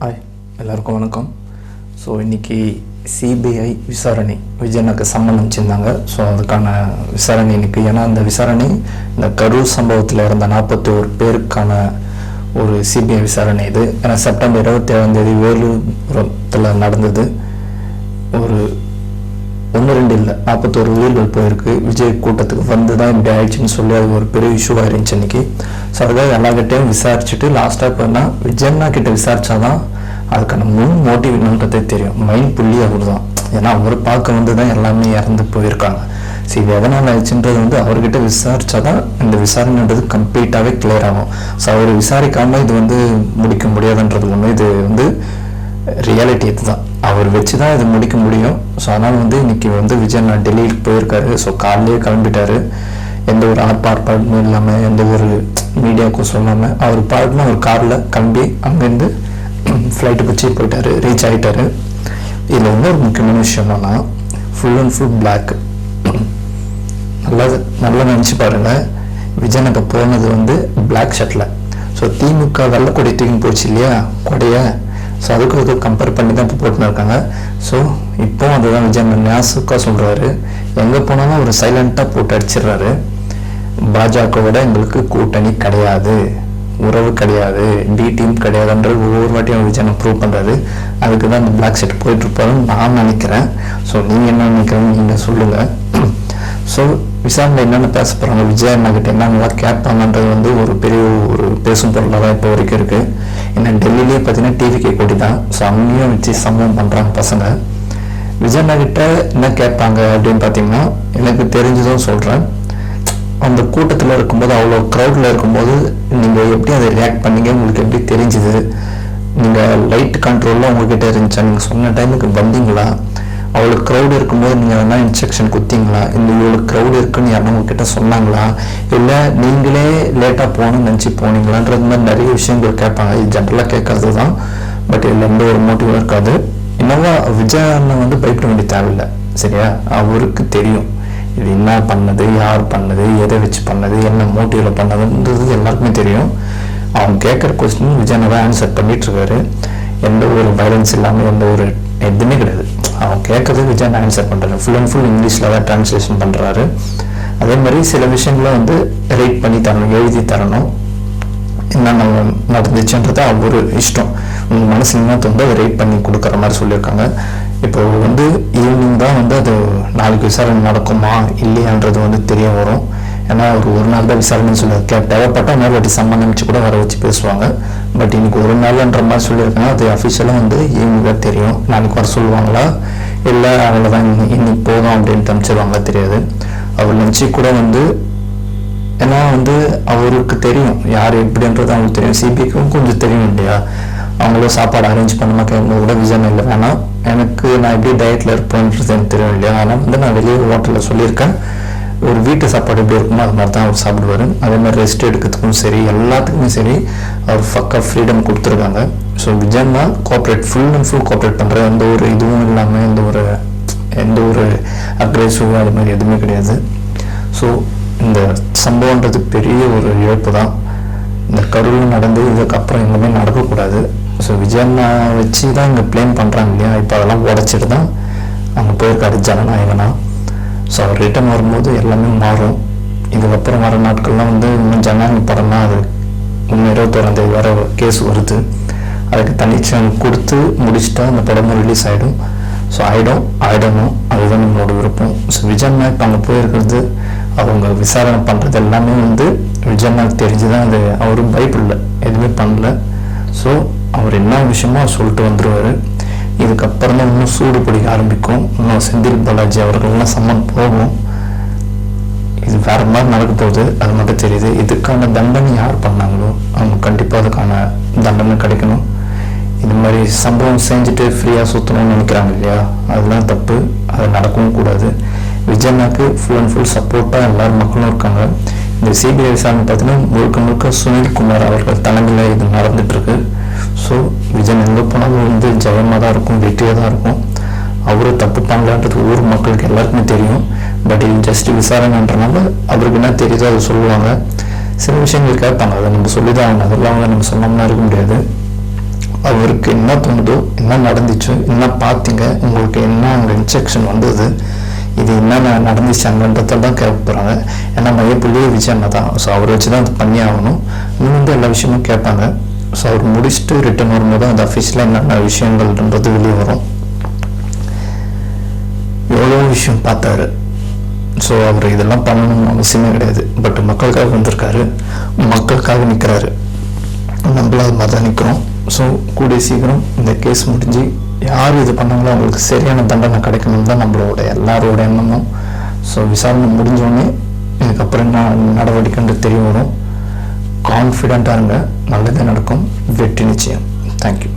Hi, எல்லாருக்கும் வணக்கம். So இன்றைக்கி சிபிஐ விசாரணை விஜயனுக்கு சம்மன் அனுப்பிச்சிருந்தாங்க. ஸோ அதுக்கான விசாரணை இன்றைக்கி. ஏன்னா அந்த விசாரணை இந்த கரூர் சம்பவத்தில் இருந்த 41 பேருக்கான ஒரு சிபிஐ விசாரணை இது. ஏன்னா செப்டம்பர் 27 வேலூரத்தில் நடந்தது. ஒரு 1-2 இல்லை, 41 உயிர்கள் போயிருக்கு. விஜய் கூட்டத்துக்கு வந்து தான் இப்படி ஆயிடுச்சுன்னு சொல்லி அது ஒரு பெரிய இஷ்யூவாக இருந்துச்சு இன்றைக்கி. ஸோ அதுக்காக எல்லாக்கிட்டையும் விசாரிச்சுட்டு லாஸ்ட்டாக இப்போ விஜயண்ணா கிட்ட விசாரிச்சாதான் அதுக்கான முன் மோட்டிவ் என்னன்றதே தெரியும். மெயின் புள்ளி அவர் தான். ஏன்னா அவர் பார்க்க வந்து தான் எல்லாமே இறந்து போயிருக்காங்க. சரி, இது எதனால் ஆயிடுச்சுன்றது வந்து அவர்கிட்ட விசாரிச்சாதான் இந்த விசாரணைன்றது கம்ப்ளீட்டாகவே கிளியர் ஆகும். ஸோ அவர் விசாரிக்காமல் இது வந்து முடிக்க முடியாதுன்றது ஒன்று. இது வந்து ரியாலிட்டி இதுதான். அவர் வச்சு தான் இது முடிக்க முடியும். ஸோ அதனால் வந்து இன்றைக்கி வந்து விஜயண்ணா டெல்லிக்கு போயிருக்காரு. ஸோ காலையிலே கிளம்பிட்டாரு. எந்த ஒரு ஆர்ப்பாட்டமும் இல்லாமல், எந்த ஒரு மீடியாவுக்கும் சொல்லாமல் அவர் பாட்டுன்னு ஒரு காரில் கிளம்பி அங்கேருந்து ஃப்ளைட்டு வச்சு போயிட்டார், ரீச் ஆகிட்டார். இதில் வந்து ஒரு முக்கியமான விஷயம் என்னன்னா, ஃபுல் அண்ட் ஃபுல் பிளாக். நல்லா நினச்சி பாருங்கள், விஜயனுக்கு போனது வந்து பிளாக் ஷர்ட்டில். ஸோ திமுக வெள்ளை கொடி தூக்கி போச்சு இல்லையா, கொடையை. ஸோ அதுக்கு கம்பேர் பண்ணி தான் இப்போ போட்டுன்னு இருக்காங்க. ஸோ இப்போ அதுதான் விஜயன் நியாசுக்காக சொல்கிறாரு. எங்கே போனாலும் அவர் சைலண்ட்டாக போட்டு அடிச்சிடுறாரு. பாஜகவோட எங்களுக்கு கூட்டணி கிடையாது, உறவு கிடையாது, டி டீம் கிடையாதுன்றது ஒவ்வொரு வாட்டியும் விஜயனை ப்ரூவ் பண்ணுறாரு. அதுக்கு தான் இந்த பிளாக் ஷர்ட் போயிட்டுருப்பாருன்னு நான் நினைக்கிறேன். ஸோ நீங்கள் என்ன நினைக்கிறீங்க, நீங்கள் சொல்லுங்கள். ஸோ விசாரணை என்னென்ன பேச போகிறாங்க, விஜய் அண்ணாக்கிட்ட என்னென்னலாம் கேட்பாங்கன்றது வந்து ஒரு பெரிய ஒரு பேசும் பொருளாக தான் இப்போ வரைக்கும் இருக்குது. ஏன்னா டெல்லியிலேயே பார்த்தீங்கன்னா டிவிகே கொடி தான். ஸோ அங்கேயும் வச்சு சம்பவம் பண்ணுறாங்க பசங்க. விஜய் அண்ணாக்கிட்ட என்ன கேட்பாங்க அப்படின்னு பார்த்தீங்கன்னா, எனக்கு தெரிஞ்சதும் சொல்கிறேன். அந்த கூட்டத்தில் இருக்கும்போது, அவ்வளோ க்ரௌடில் இருக்கும்போது நீங்கள் எப்படி அதை ரியாக்ட் பண்ணீங்க, உங்களுக்கு எப்படி தெரிஞ்சுது, நீங்கள் லைட் கண்ட்ரோலில் உங்கள்கிட்ட இருந்துச்சா, நீங்கள் சொன்ன டைமுக்கு வந்தீங்களா, அவ்வளோ க்ரௌடு இருக்கும்போது நீங்கள் எதனா இன்ஸ்ட்ரக்ஷன் கொடுத்தீங்களா, இந்த இவ்வளோ க்ரௌடு இருக்குன்னு யாரும் உங்ககிட்ட சொன்னாங்களா, இல்லை நீங்களே லேட்டாக போகணும்னு நினச்சி போனீங்களான்றது மாதிரி நிறைய விஷயங்கள் கேட்பாங்க. இது ஜென்ரலாக கேட்கறது தான். பட் இதில் எந்த ஒரு மோட்டிவும் இருக்காது. இன்னொரு விஜய் அண்ணன் வந்து பயப்பட வேண்டிய தேவையில்லை, சரியா? அவருக்கு தெரியும் இது என்ன பண்ணது, யார் பண்ணது, எதை வச்சு பண்ணது, என்ன மோட்டிவில் பண்ணதுன்றது எல்லாருக்குமே தெரியும். அவங்க கேட்குற கொஸ்டின் விஜய் தான் ஆன்சர் பண்ணிகிட்ருக்காரு. எந்த ஒரு வயலன்ஸ் இல்லாமல், எந்த ஒரு எதுவுமே கிடையாது. அவங்க கேட்குறது விஜய் ஆன்சர் பண்ணுறாரு. ஃபுல் அண்ட் ஃபுல் இங்கிலீஷில் தான் ட்ரான்ஸ்லேஷன் பண்ணுறாரு. அதே மாதிரி சில விஷயங்களை வந்து ரைட் பண்ணி தரணும், எழுதி தரணும். என்னென்ன நடந்துச்சுன்றது அவர் இஷ்டம். உங்கள் மனசில் என்ன தோணுதோ அதை ரைட் பண்ணி கொடுக்குற மாதிரி சொல்லியிருக்காங்க. இப்போ வந்து ஈவினிங் தான் வந்து அது நாளைக்கு விசாரணை நடக்குமா இல்லையான்றது வந்து தெரிய வரும். ஏன்னா ஒரு நாள் தான் விசாரணைன்னு சொல்லி தேவைப்பட்டால் இன்னொரு வாட்டி சம்மந்தமிச்சு கூட வர வச்சு பேசுவாங்க. பட் இன்னைக்கு ஒரு நாள்ன்ற மாதிரி சொல்லியிருக்காங்க. அது அஃபிஷியலாக வந்து ஈவினிங் தான் தெரியும். நாளைக்கு வர சொல்லுவாங்களா இல்லை அவ்வளோதான் இன்னைக்கு போதும் அப்படின்ட்டு அனுப்பிச்சிடுவாங்களா தெரியாது. அவர் நினச்சி கூட வந்து, ஏன்னா வந்து அவருக்கு தெரியும் யார் எப்படின்றது அவங்களுக்கு தெரியும். சிபிஐக்கும் கொஞ்சம் தெரியும் இல்லையா, அவங்களும் சாப்பாடு அரேஞ்ச் பண்ணாமல் கேட்கும்போது கூட விஜய் இல்லை வேணாம், எனக்கு நான் எப்படி டயட்டில் இருப்பேன்றது எனக்கு தெரியும் இல்லையா. ஆனால் வந்து நான் வெளியே ஹோட்டலில் சொல்லியிருக்கேன், ஒரு வீட்டு சாப்பாடு எப்படி இருக்குமோ அது மாதிரி தான் அவர் சாப்பிடுவார். அதே மாதிரி ரெஸ்ட் எடுக்கிறதுக்கும் சரி, எல்லாத்துக்குமே சரி அவர் ஃபக்காக ஃப்ரீடம் கொடுத்துருக்காங்க. ஸோ விஜய் தான் cooperate, full and full cooperate பண்ணுற, எந்த ஒரு இதுவும் இல்லாமல், எந்த ஒரு அக்ரெசிவ் அது மாதிரி எதுவுமே கிடையாது. ஸோ இந்த சம்பவன்றது பெரிய ஒரு இழப்பு தான். இந்த கரூரில் நடந்து இதுக்கப்புறம் எங்கேயுமே நடக்கக்கூடாது. ஸோ விஜயண்ணா வச்சு தான் இங்கே பிளேன் பண்ணுறாங்க இல்லையா. இப்போ அதெல்லாம் உடச்சிட்டு தான் அங்கே போயிருக்காரு ஜனநாயகனா. ஸோ அவர் ரிட்டர்ன் வரும்போது எல்லாமே மாறும். இதுக்கப்புறம் வர நாட்கள்லாம் வந்து இன்னும் ஜனநாயக படம்னா அது இன்னும் 21 வர கேஸ் வருது. அதுக்கு தனிச்சம் கொடுத்து முடிச்சுட்டா அந்த படமும் ரிலீஸ் ஆகிடும். ஸோ ஆகிடணும், அதுதான் நம்மளோட விருப்பம். ஸோ விஜயண்ணா இப்போ அங்கே போயிருக்கிறது, அவங்க விசாரணை பண்ணுறது எல்லாமே வந்து விஜயண்ணாக்கு தெரிஞ்சு தான். அது அவரும் பைபிளில் எதுவுமே பண்ணல. ஸோ அவர் என்ன விஷயமோ சொல்லிட்டு வந்துடுவார். இதுக்கப்புறம் தான் இன்னும் சூடு பிடிக்க ஆரம்பிக்கும். இன்னும் செந்தில் பாலாஜி அவர்கள்லாம் சம்மன் போகும். இது வேறு மாதிரி நடக்க போகுது, அது மட்டும் தெரியுது. இதுக்கான தண்டனை யார் பண்ணாங்களோ அவங்க கண்டிப்பாக அதுக்கான தண்டனை கிடைக்கணும். இது மாதிரி சம்பவம் செஞ்சுட்டு ஃப்ரீயாக சுற்றணும்னு நினைக்கிறாங்க இல்லையா, அதெல்லாம் தப்பு, அது நடக்கவும் கூடாது. விஜயண்ணாக்கு ஃபுல் அண்ட் ஃபுல் சப்போர்ட்டாக எல்லாரும் மக்களும் இருக்காங்க. இந்த சிபிஐ விசாரணை பார்த்தீங்கன்னா முழுக்க சுனில்குமார் அவர்கள் தலைமையில் இது நடந்துகிட்ருக்கு. ஸோ விஜயன் எங்கே போனாலும் வந்து ஜெயமாக தான் இருக்கும், வெற்றியாக தான் இருக்கும். அவரும் தப்பு பண்ணலான்றது ஊர் மக்களுக்கு எல்லாருக்குமே தெரியும். பட் இது ஜஸ்ட் விசாரணைன்றனால அவருக்கு என்ன தெரியுதோ அதை சொல்லுவாங்க. சில விஷயங்கள் கேட்பாங்க, அதை நம்ம சொல்லி தான் ஆகணும். அதெல்லாம் வந்து நம்ம சொன்னோம்னா இருக்க முடியாது. அவருக்கு என்ன தோணுதோ, என்ன நடந்துச்சோ, என்ன பார்த்தீங்க, உங்களுக்கு என்ன அங்கே இன்ஸ்ட்ரக்ஷன் வந்தது, இது என்ன நடந்துச்சாங்கன்றத தான் கேட்க போகிறாங்க. ஏன்னா மையப்புள்ளியே விஜய் அண்ணா தான். ஸோ அவரை வச்சு தான் அது பண்ணி ஆகணும். இன்னும் எல்லா விஷயமும் கேட்பாங்க. ஸோ அவர் முடிச்சுட்டு ரிட்டர்ன் வரும்போது அந்த ஆஃபீஸில் என்னென்ன விஷயங்கள்ன்றது வெளியே வரும். எவ்வளோ விஷயம் பார்த்தாரு. ஸோ அவர் இதெல்லாம் பண்ணணும்னு அவசியமே கிடையாது. பட் மக்களுக்காக வந்திருக்காரு, மக்களுக்காக நிற்கிறாரு. நம்மளும் அது மாதிரி தான் நிற்கிறோம். ஸோ கூடிய சீக்கிரம் இந்த கேஸ் முடிஞ்சு யார் இது பண்ணாங்களோ அவங்களுக்கு சரியான தண்டனை கிடைக்கணும் தான் நம்மளோட எல்லாரோட எண்ணமும். ஸோ விசாரணை முடிஞ்சோடனே இதுக்கப்புறம் என்ன நடவடிக்கைன்றது தெரிய வரும். கான்ஃபிடென்ட்டாக இருங்க, நல்லதே நடக்கும், வெற்றி நிச்சயம். தேங்க்யூ.